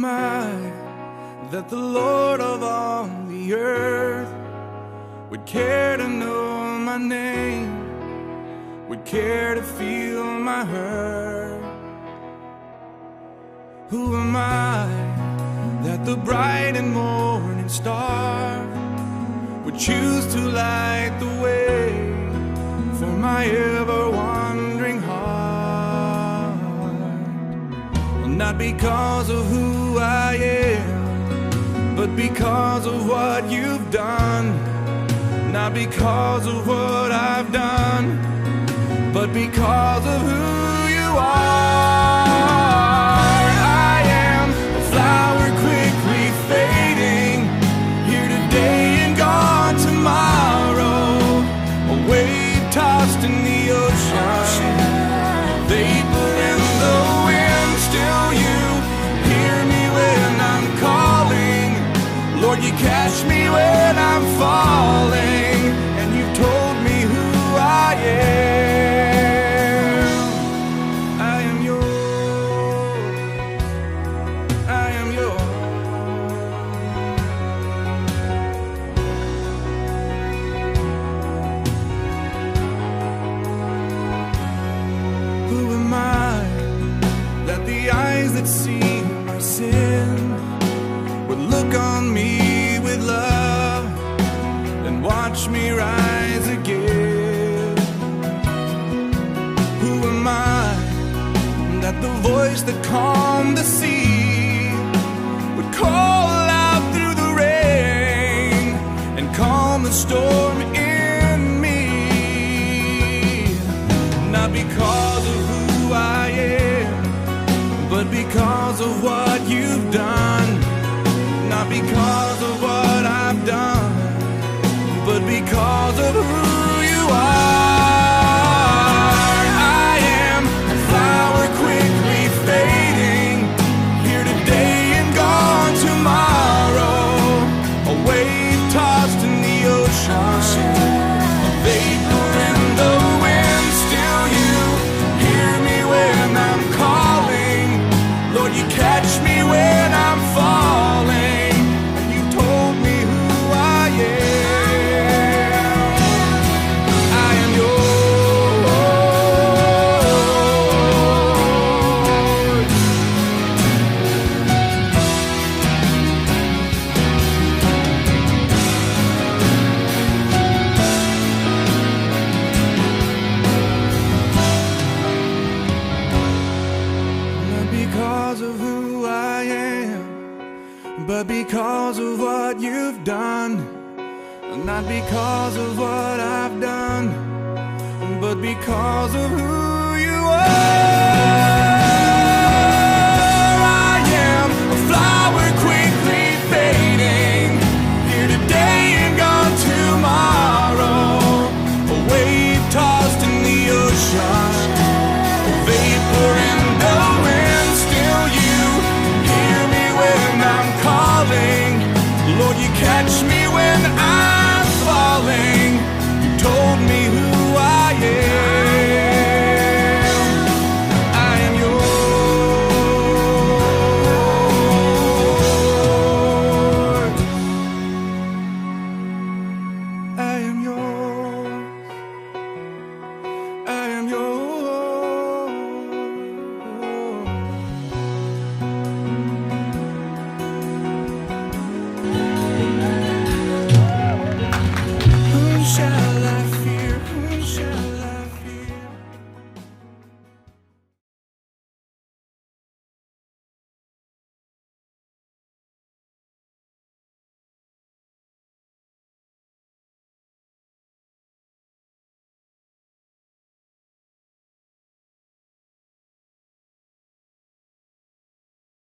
am I that the Lord of all the earth would care to know my name, would care to feel my hurt? Who am I that the bright and morning star would choose to light the way for my ever-wandering heart? Well, not because of who I am, but because of what you've done. Not because of what I've done, but because of who you are. I am a flower quickly fading, here today and gone tomorrow, a wave tossed in the ocean, vapor in the wind. Still you hear me when I'm calling, Lord, you catch me when I'm falling, and you've told me who I am. I am yours, I am yours. Who am I that the eyes that see my sin would look on me with love and watch me rise again? Who am I that the voice that calmed the sea would call out through the rain and calm the storm in me? Not because of who I am, but because of what you've done. Not because of what I've done, but because of who you are. I am a flower quickly fading, here today and gone tomorrow, a wave tossed in the ocean, a vapor in the wind. Still you hear me when I'm calling, Lord, you catch me when I'm falling. But because of what you've done, not because of what I've done, but because of who you are. I am a flower quickly fading, here today and gone tomorrow, a wave tossed in the ocean, a vapor in the wind. Still you hear me when I'm calling, Lord, you catch me when I'm falling. You told me who I am. I am yours. I am yours. I am yours. Shall